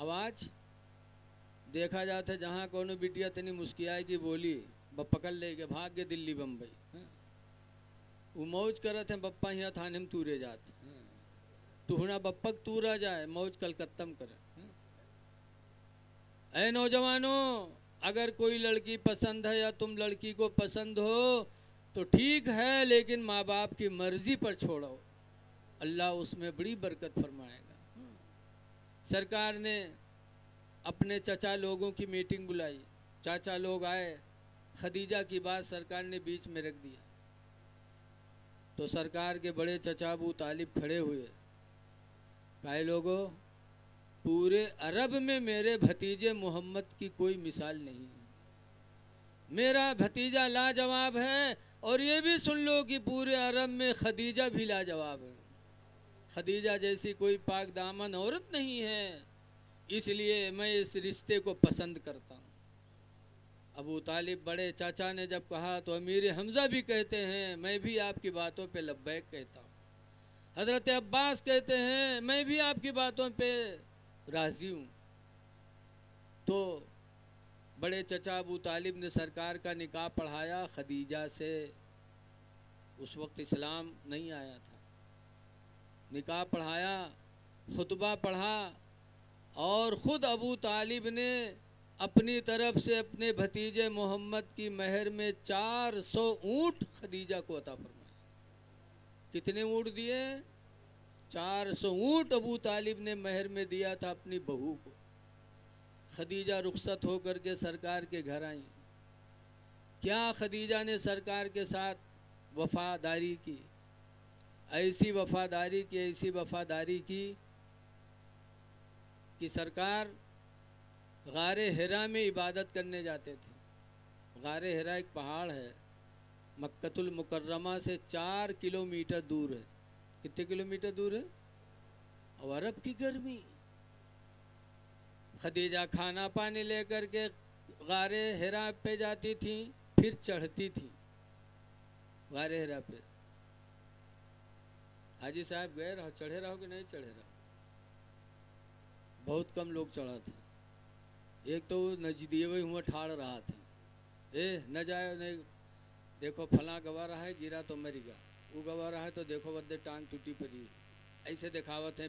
आवाज़ देखा जाता जहाँ कोनो बिटिया तनी मुस्कियाए की बोली ब पकड़ ले के भाग के दिल्ली बम्बई। वो मौज करत हैं बप्पा यहाँ थाने में तूरे जात तू हुना बप्पक तूरा जाए मौज कलकत्ता में करे। ऐ नौजवानों, अगर कोई लड़की पसंद है या तुम लड़की को पसंद हो तो ठीक है, लेकिन माँ बाप की मर्जी पर छोड़ो, अल्लाह उसमें बड़ी बरकत फरमाएगा। सरकार ने अपने चचा लोगों की मीटिंग बुलाई, चाचा लोग आए, खदीजा की बात सरकार ने बीच में रख दिया। तो सरकार के बड़े चचा अबू तालिब खड़े हुए, कहे लोगों, पूरे अरब में मेरे भतीजे मोहम्मद की कोई मिसाल नहीं है। मेरा भतीजा लाजवाब है, और ये भी सुन लो कि पूरे अरब में खदीजा भी लाजवाब है। खदीजा जैसी कोई पाक दामन औरत नहीं है, इसलिए मैं इस रिश्ते को पसंद करता हूँ। अबू तालिब बड़े चाचा ने जब कहा तो अमीर हमज़ा भी कहते हैं मैं भी आपकी बातों पे लब्बैक कहता हूँ। हज़रत अब्बास कहते हैं मैं भी आपकी बातों पे राज़ी हूँ। तो बड़े चचा अबू तालिब ने सरकार का निकाह पढ़ाया खदीजा से। उस वक्त इस्लाम नहीं आया था। निकाह पढ़ाया, खुतबा पढ़ा, और ख़ुद अबू तालिब ने अपनी तरफ से अपने भतीजे मोहम्मद की महर में 400 ऊँट खदीजा को अता फरमाया। कितने ऊँट दिए? 400 ऊँट अबू तालिब ने महर में दिया था अपनी बहू को। खदीजा रुखसत होकर के सरकार के घर आई। क्या खदीजा ने सरकार के साथ वफादारी की, ऐसी वफादारी की, ऐसी वफादारी की कि सरकार गारे हिरा में इबादत करने जाते थे। गारे हिरा एक पहाड़ है, मक्कतुल मुकर्रमा से 4 किलोमीटर दूर है। कितने किलोमीटर दूर है? और अरब की गर्मी। खदीजा खाना पानी लेकर के गारे हिरा पे जाती थी, फिर चढ़ती थी गारे हिरा पे। हाजी साहब गए रहो, चढ़े रहो कि नहीं चढ़े रहो? बहुत कम लोग चढ़ा था। एक तो नजदीक हुआ ठाड़ रहा था, न जाए नहीं, देखो फला गवा रहा है, गिरा तो मरेगा, वो गवा रहा है तो देखो बदे टांग टूटी पड़ी, ऐसे दिखावत है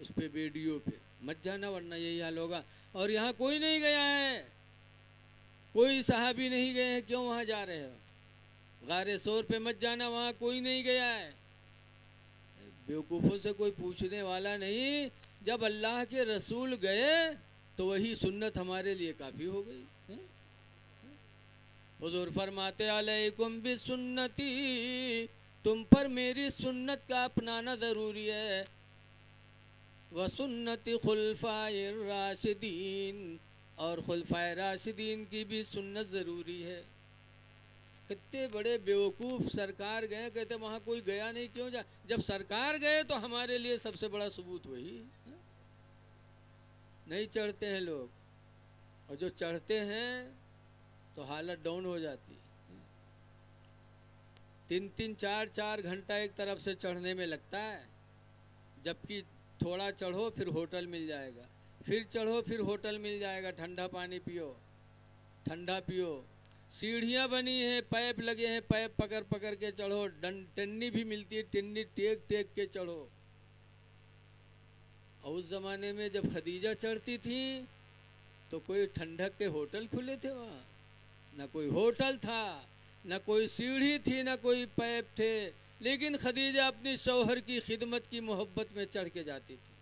उस पे वीडियो पे। मत जाना वरना यही हाल होगा। और यहाँ कोई नहीं गया है, कोई सहाबी नहीं गए हैं, क्यों वहाँ जा रहे हो? गारे सोर पे मत जाना, वहाँ कोई नहीं गया है। बेवकूफ़ों से कोई पूछने वाला नहीं। जब अल्लाह के रसूल गए तो वही सुन्नत हमारे लिए काफ़ी हो गई। हुज़ूर फरमाते अलैकुम बिसुन्नती, तुम पर मेरी सुन्नत का अपनाना ज़रूरी है। व सुन्नति खुलफाए राशिदीन, और खुलफाए राशिदीन की भी सुन्नत ज़रूरी है। कितने बड़े बेवकूफ़ सरकार गए, कहते वहाँ कोई गया नहीं, क्यों जा? जब सरकार गए तो हमारे लिए सबसे बड़ा सबूत वही। नहीं चढ़ते हैं लोग, और जो चढ़ते हैं तो हालत डाउन हो जाती है। 3-3, 4-4 घंटा एक तरफ से चढ़ने में लगता है, जबकि थोड़ा चढ़ो फिर होटल मिल जाएगा, फिर चढ़ो फिर होटल मिल जाएगा, ठंडा पानी पियो, ठंडा पियो। सीढ़ियाँ बनी हैं, पैप लगे हैं, पैप पकड़ पकड़ के चढ़ो, टन्नी भी मिलती है, टन्नी टेक टेक के चढ़ो। और उस ज़माने में जब खदीजा चढ़ती थी तो कोई ठंडक के होटल खुले थे वहाँ? ना कोई होटल था, ना कोई सीढ़ी थी, ना कोई पैप थे। लेकिन खदीजा अपनी शौहर की खिदमत की मोहब्बत में चढ़ के जाती थी,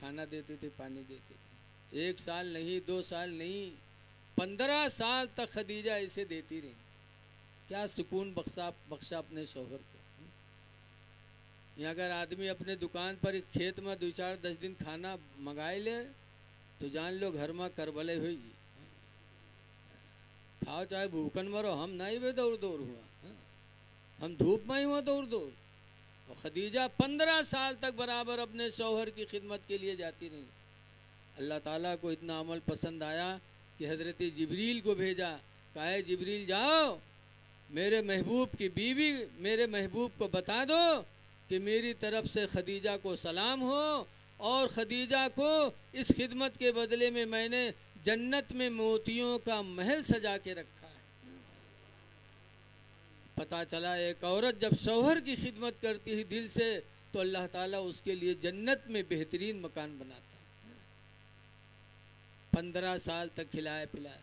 खाना देती थी, पानी देती थी। 1 साल नहीं, 2 साल नहीं, 15 साल तक खदीजा इसे देती रही। क्या सुकून बख्शा अपने शौहर को। यहाँ अगर आदमी अपने दुकान पर खेत में 2-4-10 दिन खाना मंगाए ले तो जान लो घर में करबले हुई जी। खाओ चाहे भूखन मरो, हम नहीं वे दौड़ दौड़ हुआ, हम धूप में ही हुआ दौड़ दौड़। और खदीजा 15 साल तक बराबर अपने शौहर की खिदमत के लिए जाती रही। अल्लाह ताला को इतना अमल पसंद आया कि हज़रत जिब्रील को भेजा, कहा जिब्रील जाओ मेरे महबूब की बीवी, मेरे महबूब को बता दो कि मेरी तरफ से खदीजा को सलाम हो और खदीजा को इस खिदमत के बदले में मैंने जन्नत में मोतियों का महल सजा के रखा है। पता चला एक औरत जब शौहर की खिदमत करती है दिल से तो अल्लाह ताला उसके लिए जन्नत में बेहतरीन मकान बनाता है। 15 साल तक खिलाया पिलाया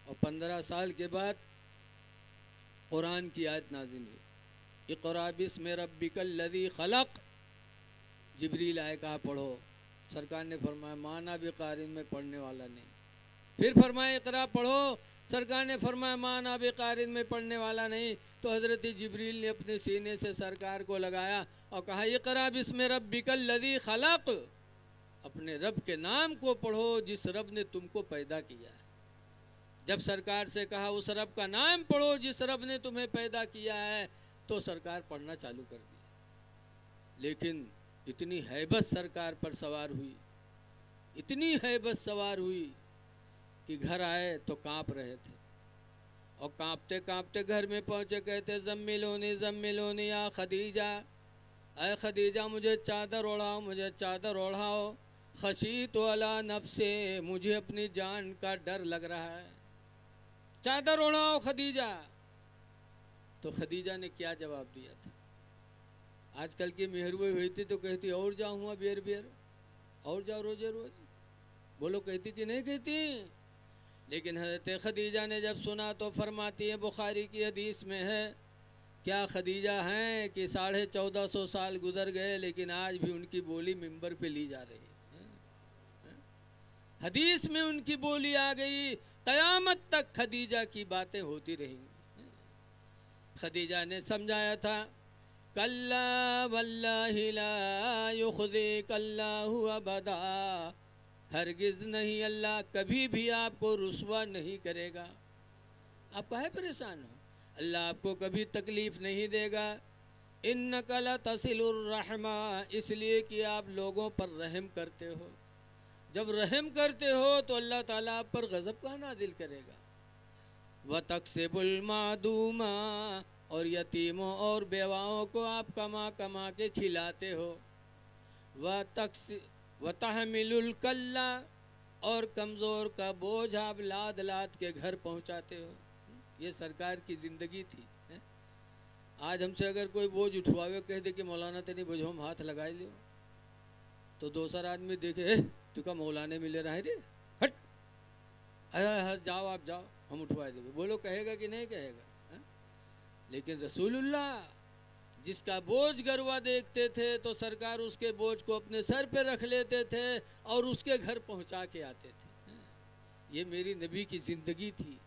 और 15 साल के बाद कुरान की आयत नाज़िल हुई, इक़रा बिस्मि रब्बिकल लज़ी खलक़। जिब्रील आए, कहा पढ़ो। सरकार ने फरमाया माना बिकारिन में पढ़ने वाला नहीं। फिर फरमाया इक़रा पढ़ो। सरकार ने फरमाया माना बिकारिन में पढ़ने वाला नहीं। तो हज़रत जिब्रील ने अपने सीने से सरकार को लगाया और कहा इक़रा बिस्मि रब्बिकल लज़ी खलक़। अपने रब के नाम को पढ़ो जिस रब ने तुमको पैदा किया है। जब सरकार से कहा उस रब का नाम पढ़ो जिस रब ने तुम्हें पैदा किया है, तो सरकार पढ़ना चालू कर दिया। लेकिन इतनी हैबत सरकार पर सवार हुई, इतनी हैबत सवार हुई कि घर आए तो कांप रहे थे और कांपते कांपते घर में पहुंचे, कहते ज़म्मिलोनी या खदीजा, अय खदीजा मुझे चादर ओढ़ाओ, मुझे चादर ओढ़ाओ। खशीत अला नफ्से, मुझे अपनी जान का डर लग रहा है, चादर ओढ़ाओ खदीजा। तो खदीजा ने क्या जवाब दिया था? आजकल की मेहरुए हुई थी तो कहती और जाऊँ हुआ बेर बेर, और जाओ रोजे रोज, बोलो कहती कि नहीं कहती। लेकिन हज़रत खदीजा ने जब सुना तो फरमाती है, बुखारी की हदीस में है, क्या खदीजा हैं कि 1450 साल गुजर गए लेकिन आज भी उनकी बोली मिंबर पे ली जा रही है। हदीस में उनकी बोली आ गई, क़यामत तक खदीजा की बातें होती रहेंगी। खदीजा ने समझाया था, कल्ला वल्लाहि ला युख़ज़िकल्लाहु अबदा, हरगिज़ नहीं, अल्लाह कभी भी आपको रुसवा नहीं करेगा। आप काहे परेशान हो, अल्लाह आपको कभी तकलीफ़ नहीं देगा। इन्नका लतसिलुर रहमा, इसलिए कि आप लोगों पर रहम करते हो। जब रहम करते हो तो अल्लाह ताला आप पर गज़ब का नाज़िल करेगा। व तक्सिबुल मादूमा, और यतीमों और बेवाओं को आप कमा कमा के खिलाते हो। व तहमिलुल कल्ला, और कमज़ोर का बोझ आप लाद लाद के घर पहुंचाते हो। ये सरकार की ज़िंदगी थी। आज हमसे अगर कोई बोझ उठवावे, कह दे कि मौलाना तेरी बोझों में हाथ लगाए लियो, तो दूसरा आदमी देखे तू का मौलाने मिले रहा है रे, हट, अरे जाओ आप जाओ, हम उठवा देंगे। बोलो कहेगा कि नहीं कहेगा? लेकिन रसूलुल्लाह जिसका बोझ गरवा देखते थे तो सरकार उसके बोझ को अपने सर पे रख लेते थे और उसके घर पहुंचा के आते थे। ये मेरी नबी की ज़िंदगी थी।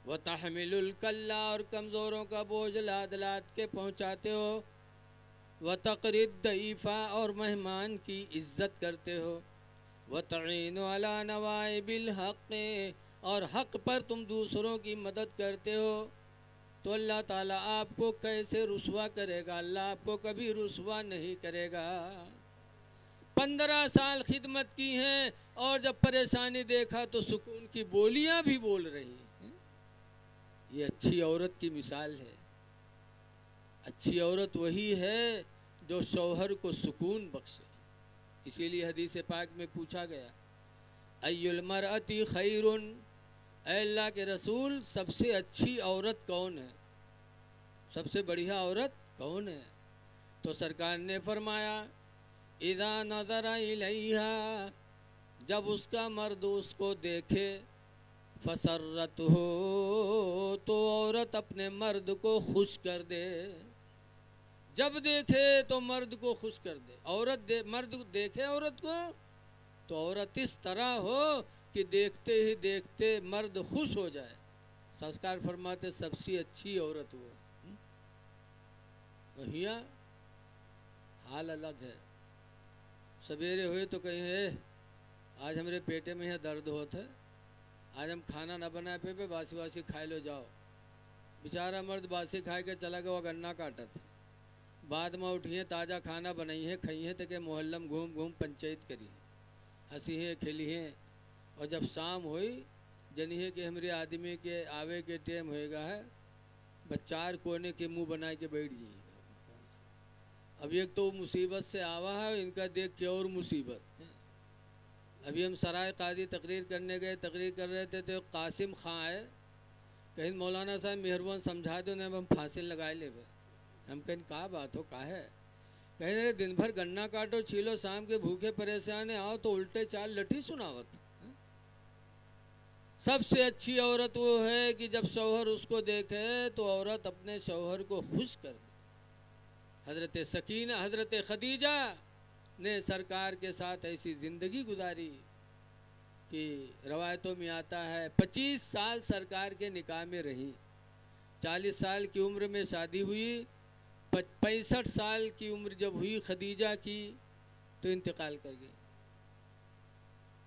व तहमिलुल कल्ला, और कमज़ोरों का बोझ लाद लाद के पहुंचाते हो। व तक़रिद दईफ़ा, और मेहमान की इज़्ज़त करते हो। व तईनु अला नवाइबिल हक़, और हक़ पर तुम दूसरों की मदद करते हो। तो अल्लाह ताला आपको कैसे रुसवा करेगा? अल्लाह आपको कभी रुसवा नहीं करेगा। 15 साल खिदमत की हैं और जब परेशानी देखा तो सुकून की बोलियां भी बोल रही हैं। ये अच्छी औरत की मिसाल है। अच्छी औरत वही है जो शौहर को सुकून बख्शे। इसीलिए हदीस पाक में पूछा गया, अय्युल मरअति खैरुन, अल्लाह के रसूल सबसे अच्छी औरत कौन है, सबसे बढ़िया औरत कौन है? तो सरकार ने फरमाया, इज़ा नज़रा इलैहा, जब उसका मर्द उसको देखे, फसरत हो, तो औरत अपने मर्द को खुश कर दे। जब देखे तो मर्द को खुश कर दे। मर्द देखे औरत को तो औरत इस तरह हो कि देखते ही देखते मर्द खुश हो जाए। सरकार फरमाते सबसे अच्छी औरत वो। वहिया हाल अलग है। सवेरे हुए तो कहीं है आज हमारे पेटे में है दर्द होता है, आज हम खाना ना बनाए पे बासी बासी खाए लो जाओ। बेचारा मर्द बासी खाए के चला गया, गन्ना काटत। बाद में उठिए ताज़ा खाना बनाई है, खाई है, तो के मोहल्लम घूम घूम पंचायत करी, हंसी है खेली है। और जब शाम हुई जनी है कि हमारे आदमी के आवे के टाइम होएगा है, बच्चार कोने के मुंह बना के बैठ जाइए अब एक तो मुसीबत से आवा है, इनका देख के और मुसीबत। अभी हम सराय काजी तकरीर करने गए, तकरीर कर रहे थे तो कासिम खां आए, कहीं मौलाना साहब मेहरबान समझा दो ना, हम फांसी लगाए ले। हम कहीं कहा बात हो, कहा है? कहीं अरे दिन भर गन्ना काटो छीलो, शाम के भूखे परेशान आओ तो उल्टे चाल लठी सुनावत। सबसे अच्छी औरत वो है कि जब शौहर उसको देखे तो औरत अपने शौहर को खुश कर दे। हज़रत सकीना, हज़रत खदीजा ने सरकार के साथ ऐसी ज़िंदगी गुजारी कि रवायतों में आता है 25 साल सरकार के निकाह में रही। 40 साल की उम्र में शादी हुई, 65 साल की उम्र जब हुई खदीजा की तो इंतकाल कर गई।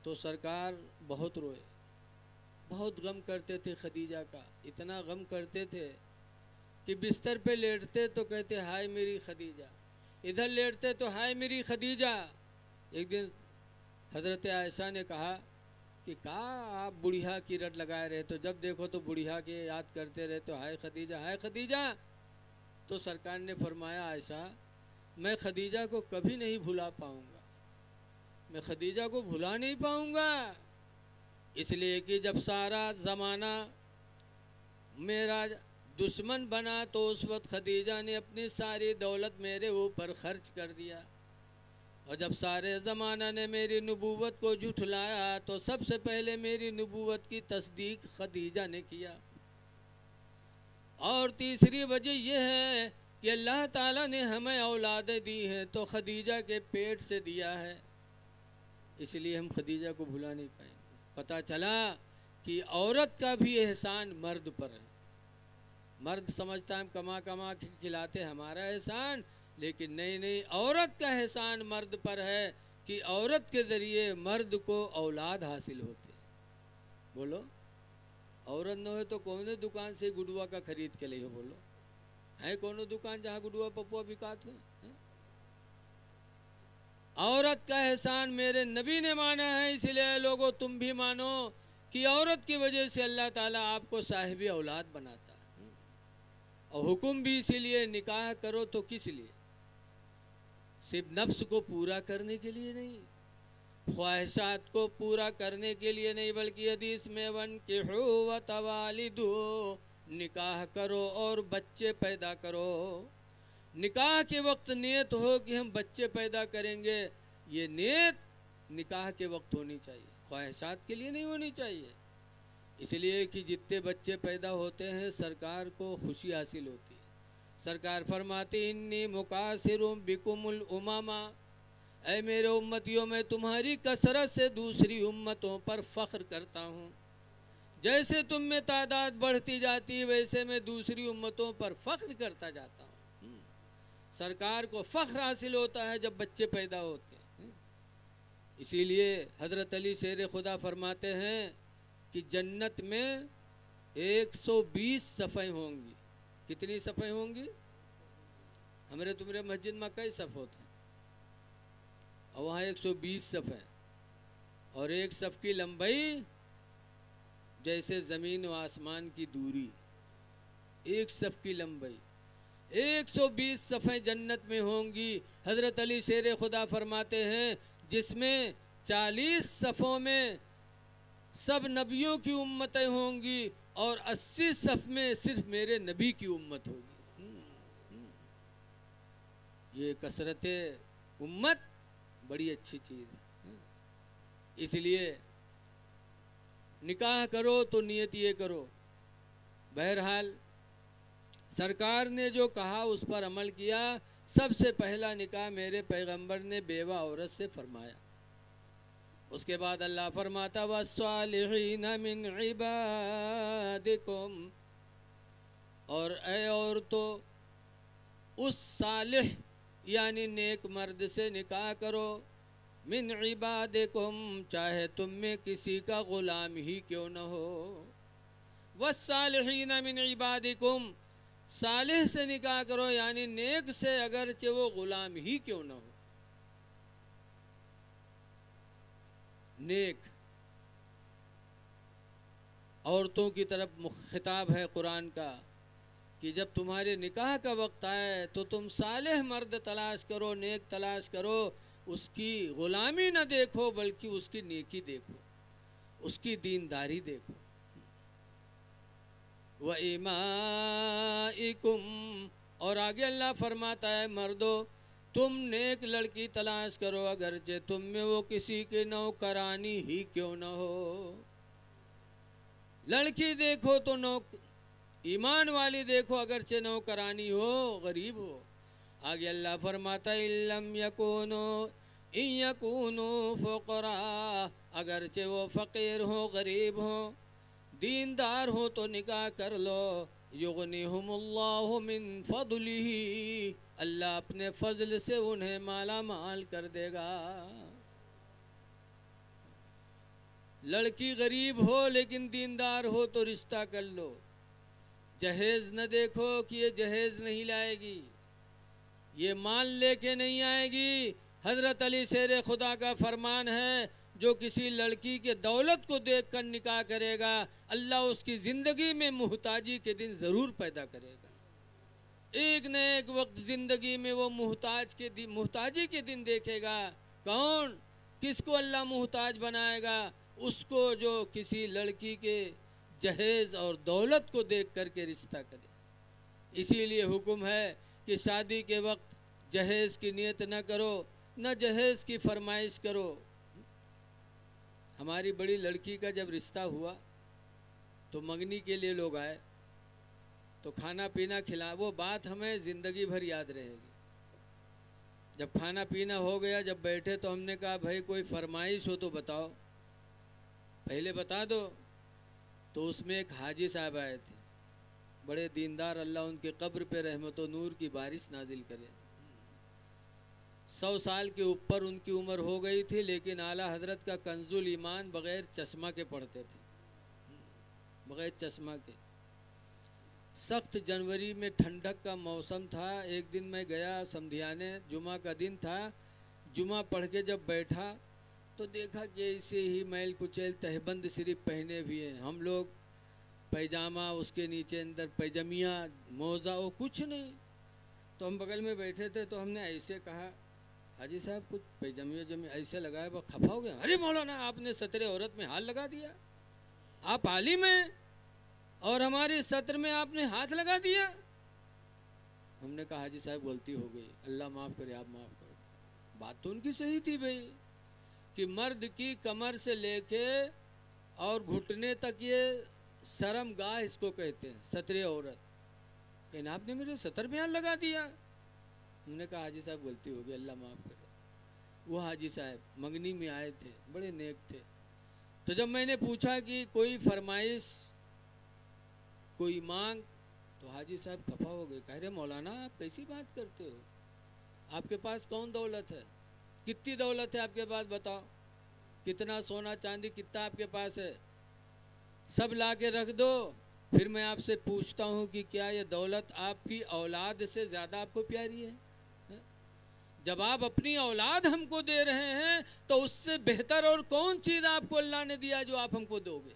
तो सरकार बहुत रोए, बहुत गम करते थे खदीजा का, इतना गम करते थे कि बिस्तर पे लेटते तो कहते हाय मेरी खदीजा, इधर लेटते तो हाय मेरी खदीजा। एक दिन हज़रत आयशा ने कहा कि आप बुढ़िया की रट लगाए रहे, तो जब देखो तो बुढ़िया के याद करते रहे, तो हाय खदीजा, हाय खदीजा। तो सरकार ने फरमाया आयशा, मैं खदीजा को कभी नहीं भुला पाऊँगा, मैं खदीजा को भुला नहीं पाऊँगा, इसलिए कि जब सारा ज़माना मेरा दुश्मन बना तो उस वक्त खदीजा ने अपनी सारी दौलत मेरे ऊपर खर्च कर दिया, और जब सारे ज़माना ने मेरी नबूवत को झुठलाया तो सबसे पहले मेरी नबूवत की तस्दीक खदीजा ने किया। और तीसरी वजह यह है कि अल्लाह ताला ने हमें औलादें दी हैं तो खदीजा के पेट से दिया है, इसलिए हम खदीजा को भुला नहीं पाएंगे। पता चला कि औरत का भी एहसान मर्द पर है। मर्द समझता है हम कमा कमा के खिलाते हमारा एहसान, लेकिन नहीं नहीं, औरत का एहसान मर्द पर है कि औरत के ज़रिए मर्द को औलाद हासिल होते। बोलो, औरत न हो तो कौन दुकान से गुडुआ का खरीद के लिए, बोलो है कौन दुकान जहाँ गुडुआ पपुआ बिकात हो? औरत का एहसान मेरे नबी ने माना है, इसलिए लोगों तुम भी मानो कि औरत की वजह से अल्लाह ताला आपको साहिबी औलाद बनाता है। और हुक्म भी इसीलिए निकाह करो तो किस लिए? सिर्फ नफ्स को पूरा करने के लिए नहीं, ख्वाहिशात को पूरा करने के लिए नहीं, बल्कि हदीस में वनकिहू व तवालिदू, निकाह करो और बच्चे पैदा करो। निकाह के वक्त नियत हो कि हम बच्चे पैदा करेंगे, ये नियत निकाह के वक्त होनी चाहिए, ख्वाहिशात के लिए नहीं होनी चाहिए। इसलिए कि जितने बच्चे पैदा होते हैं सरकार को खुशी हासिल होती है। सरकार फरमाती इन्नी मुकासिरुम बिकुमुल उमामा, ऐ मेरे उम्मतियों में तुम्हारी कसरत से दूसरी उम्मतों पर फ़ख्र करता हूँ। जैसे तुम में तादाद बढ़ती जाती है वैसे मैं दूसरी उम्मतों पर फ़ख्र करता जाता हूँ। सरकार को फ़ख्र हासिल होता है जब बच्चे पैदा होते हैं। इसीलिए हज़रत अली शेर खुदा फरमाते हैं कि जन्नत में 120 सफ़ें होंगी। कितनी सफ़ें होंगी? हमारे तुम्हारे मस्जिद में कई सफ़ होते हैं और वहाँ 120 सफ़ है, और एक सफ़ की लंबाई जैसे ज़मीन व आसमान की दूरी, एक सफ़ की लंबाई 120 सफ़ें जन्नत में होंगी। हज़रत अली शेर खुदा फरमाते हैं जिसमें 40 सफ़ों में सब नबियों की उम्मतें होंगी और 80 सफ़ में सिर्फ मेरे नबी की उम्मत होगी। ये कसरत उम्मत बड़ी अच्छी चीज़ है। इसलिए निकाह करो तो नियत ये करो। बहरहाल सरकार ने जो कहा उस पर अमल किया। सबसे पहला निकाह मेरे पैगंबर ने बेवा औरत से फरमाया। उसके बाद अल्लाह फरमाता वस्सालिहीन मिन इबादिकुम, और ऐ औरतों उस सालिह यानी नेक मर्द से निकाह करो, मिन इबादिकुम चाहे तुम में किसी का ग़ुलाम ही क्यों न हो। वस्सालिहीन मिन इबादिकुम, सालिह से निकाह करो यानी नेक से, अगरचे वो ग़ुलाम ही क्यों न हो। नेक औरतों की तरफ खिताब है कुरान का कि जब तुम्हारे निकाह का वक्त आए तो तुम सालेह मर्द तलाश करो, नेक तलाश करो, उसकी गुलामी न देखो बल्कि उसकी नेकी देखो, उसकी दीनदारी देखो। व इमाइकुम, और आगे अल्लाह फरमाता है मर्दो तुम नेक लड़की तलाश करो अगरचे तुम में वो किसी के नौकरानी ही क्यों न हो। लड़की देखो तो ईमान वाली देखो अगरचे नौकरानी हो, गरीब हो। आगे अल्लाह फरमाता है इल्लम यकूनो इन यकूनो फुकरा, अगरचे वो फ़कीर हो, गरीब हो, दीनदार हो तो निकाह कर लो। युगनिहुमुल्लाहु मिन फदलिही, अल्लाह अपने फजल से उन्हें माला माल कर देगा। लड़की गरीब हो लेकिन दीनदार हो तो रिश्ता कर लो। जहेज न देखो कि ये जहेज नहीं लाएगी, ये माल लेके नहीं आएगी। हजरत अली शेर खुदा का फरमान है जो किसी लड़की के दौलत को देखकर निकाह करेगा अल्लाह उसकी ज़िंदगी में मुहताजी के दिन ज़रूर पैदा करेगा। एक न एक वक्त ज़िंदगी में वो मुहताजी के दिन देखेगा। कौन, किसको अल्लाह मुहताज बनाएगा? उसको जो किसी लड़की के जहेज़ और दौलत को देख करके रिश्ता करे। इसीलिए हुक्म है कि शादी के वक्त जहेज़ की नियत न करो, न जहेज़ की फरमाइश करो। हमारी बड़ी लड़की का जब रिश्ता हुआ तो मंगनी के लिए लोग आए तो खाना पीना खिला, वो बात हमें ज़िंदगी भर याद रहेगी। जब खाना पीना हो गया, जब बैठे तो हमने कहा भाई कोई फरमाइश हो तो बताओ, पहले बता दो। तो उसमें एक हाजी साहब आए थे, बड़े दीनदार, अल्लाह उनके कब्र पे रहमत व नूर की बारिश नाजिल करे। 100 साल के ऊपर उनकी उम्र हो गई थी, लेकिन आला हजरत का कंजुल ईमान बग़ैर चश्मा के पढ़ते थे, बग़ैर चश्मा के। सख्त जनवरी में ठंडक का मौसम था। एक दिन मैं गया समधियाने, जुमा का दिन था। जुमा पढ़ के जब बैठा तो देखा कि ऐसे ही मैल कुचैल तहबंद सिर्फ पहने हुए हैं। हम लोग पैजामा, उसके नीचे अंदर पैजमिया, मोज़ा, वो कुछ नहीं। तो हम बगल में बैठे थे तो हमने ऐसे कहा हाजी साहब कुछ पैजमिया जमी ऐसे लगाया, वो खफा हो गया। अरे मौलाना आपने सतरे औरत में हाथ लगा दिया, आप आलिम हैं और हमारे सत्र में आपने हाथ लगा दिया। हमने कहा हाजी साहब गलती हो गई, अल्लाह माफ़ करे, आप माफ़ करो। बात तो उनकी सही थी भाई कि मर्द की कमर से लेके और घुटने तक ये शर्म गाह इसको कहते हैं, सतरे औरत। लेकिन आपने मेरे सतर में हाथ लगा दिया। हमने कहा हाजी साहब गलती हो गई, अल्लाह माफ़ करे। वो हाजी साहब मंगनी में आए थे, बड़े नेक थे। तो जब मैंने पूछा कि कोई फरमाइश, कोई मांग, तो हाजी साहब खफा हो गए। कह रहे मौलाना आप कैसी बात करते हो, आपके पास कौन दौलत है, कितनी दौलत है आपके पास, बताओ कितना सोना चांदी कितना आपके पास है, सब ला के रख दो, फिर मैं आपसे पूछता हूँ कि क्या ये दौलत आपकी औलाद से ज़्यादा आपको प्यारी है? जब आप अपनी औलाद हमको दे रहे हैं तो उससे बेहतर और कौन चीज़ आपको अल्लाह ने दिया जो आप हमको दोगे?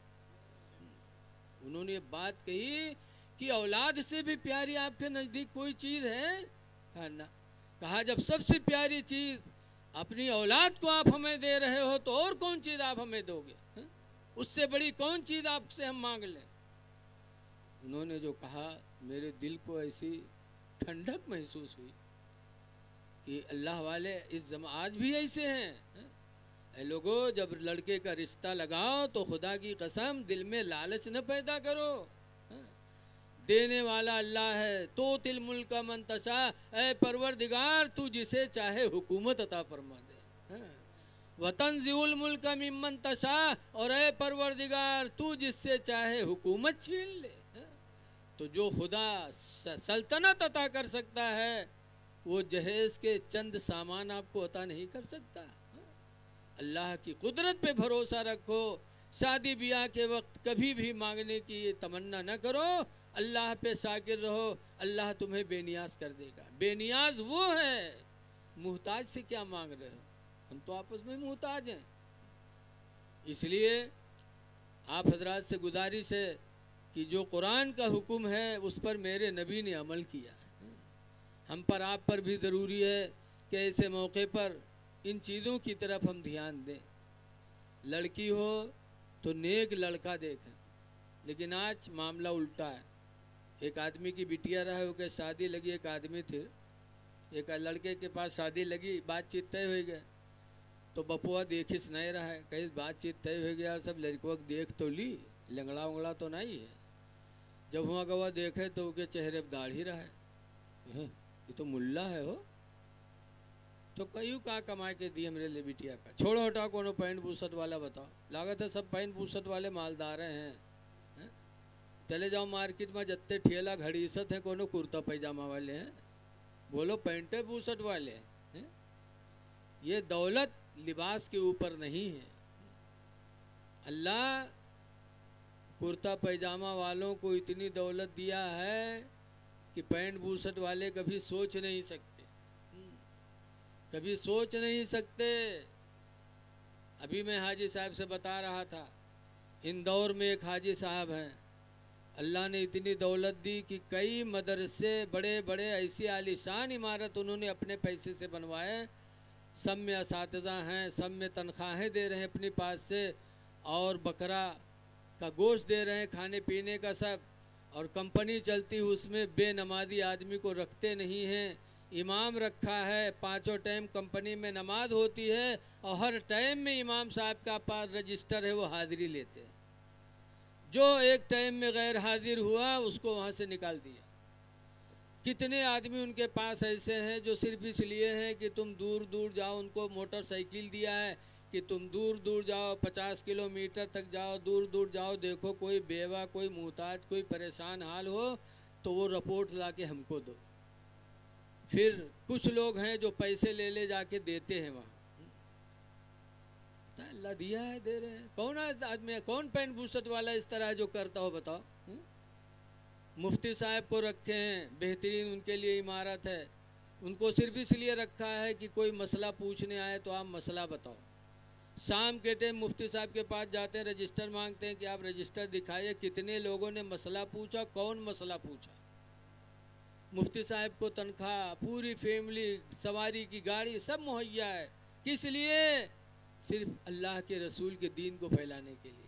उन्होंने ये बात कही कि औलाद से भी प्यारी आपके नज़दीक कोई चीज़ है? कहा जब सबसे प्यारी चीज़ अपनी औलाद को आप हमें दे रहे हो तो और कौन चीज़ आप हमें दोगे? उससे बड़ी कौन चीज़ आपसे हम मांग लें? उन्होंने जो कहा मेरे दिल को ऐसी ठंडक महसूस हुई कि अल्लाह वाले इस आज भी ऐसे हैं। ऐ लोगों, जब लड़के का रिश्ता लगाओ तो खुदा की कसम दिल में लालच न पैदा करो। देने वाला अल्लाह है, तो तिल मुल्क का मंतशा, ऐ परवरदिगार तू जिसे चाहे हुकूमत अता फरमा दे। वतन ज़िउल मुल्क का मिम्मन तशा, और ऐ परवरदिगार तू जिससे चाहे हुकूमत छीन ले। तो जो खुदा सल्तनत अता कर सकता है वो जहेज़ के चंद सामान आपको अता नहीं कर सकता। अल्लाह की कुदरत पे भरोसा रखो। शादी ब्याह के वक्त कभी भी मांगने की ये तमन्ना न करो। अल्लाह पे शाकिर रहो, अल्लाह तुम्हें बेनियाज कर देगा। बेनियाज वो है, मुहताज से क्या मांग रहे हो? हम तो आपस में मुहताज हैं। इसलिए आप हजरात से गुजारिश है कि जो कुरान का हुक्म है उस पर मेरे नबी ने अमल किया। हम पर आप पर भी ज़रूरी है कि ऐसे मौके पर इन चीज़ों की तरफ हम ध्यान दें। लड़की हो तो नेक लड़का देखें, लेकिन आज मामला उल्टा है। एक आदमी की बिटिया रहा है, उसके शादी लगी, एक आदमी थे, एक लड़के के पास शादी लगी, बातचीत तय हो गया, तो बपुआ देखिस नहीं रहा है, कहीं बातचीत तय हो गया, सब लड़कों को देख तो ली, लंगड़ा उंगड़ा तो नहीं है। जब हुआ गवा देखे तो उसके चेहरे पर दाढ़ी रहा है, ये तो मुल्ला है हो। तो कईयों कहाँ कमा के दिए मेरे लिए बिटिया का। छोड़ो हटाओ, कोनो पैंट बूसट वाला बताओ, लागत है सब पैंट बूसट वाले मालदार हैं। चले जाओ मार्केट में, जत्ते ठेला घड़ीसत है, कोनो कुर्ता पैजामा वाले हैं, बोलो पैंटे बूसट वाले हैं। ये दौलत लिबास के ऊपर नहीं है। अल्लाह कुर्ता पैजामा वालों को इतनी दौलत दिया है कि पैंट बूसट वाले कभी सोच नहीं सकते, कभी सोच नहीं सकते। अभी मैं हाजी साहब से बता रहा था, इंदौर में एक हाजी साहब हैं, अल्लाह ने इतनी दौलत दी कि कई मदरसे बड़े बड़े ऐसी आलीशान इमारत उन्होंने अपने पैसे से बनवाए। सब में असातिज़ा हैं, सब में तनख्वाहें दे रहे हैं अपने पास से, और बकरा का गोश्त दे रहे हैं, खाने पीने का सब, और कंपनी चलती है उसमें बेनमाजी आदमी को रखते नहीं हैं। इमाम रखा है, 5 टाइम कंपनी में नमाज होती है, और हर टाइम में इमाम साहब का पास रजिस्टर है, वो हाज़िरी लेते हैं। जो एक टाइम में गैर हाजिर हुआ उसको वहाँ से निकाल दिया। कितने आदमी उनके पास ऐसे हैं जो सिर्फ इसलिए हैं कि तुम दूर दूर जाओ, उनको मोटरसाइकिल दिया है कि तुम दूर दूर जाओ, 50 किलोमीटर तक जाओ, दूर दूर जाओ, देखो कोई बेवा, कोई मुहताज, कोई परेशान हाल हो तो वो रिपोर्ट ला के हमको दो। फिर कुछ लोग हैं जो पैसे ले ले जाके देते हैं वहाँ, अल्लाह दिया है दे रहे हैं। कौन आदमी है, कौन पैंट बूसट वाला इस तरह जो करता हो बताओ। मुफ्ती साहब को रखे हैं, बेहतरीन उनके लिए इमारत है, उनको सिर्फ इसलिए रखा है कि कोई मसला पूछने आए तो आप मसला बताओ। शाम के टाइम मुफ्ती साहब के पास जाते हैं, रजिस्टर मांगते हैं कि आप रजिस्टर दिखाइए, कितने लोगों ने मसला पूछा, कौन मसला पूछा। मुफ्ती साहब को तनख्वाह, पूरी फैमिली, सवारी की गाड़ी सब मुहैया है, किस लिए? सिर्फ अल्लाह के रसूल के दीन को फैलाने के लिए।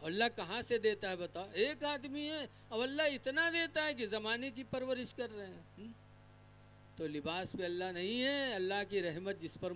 अल्लाह कहाँ से देता है बताओ? एक आदमी है और अल्लाह इतना देता है कि ज़माने की परवरिश कर रहे हैं। तो लिबास पे अल्लाह नहीं है, अल्लाह की रहमत जिस पर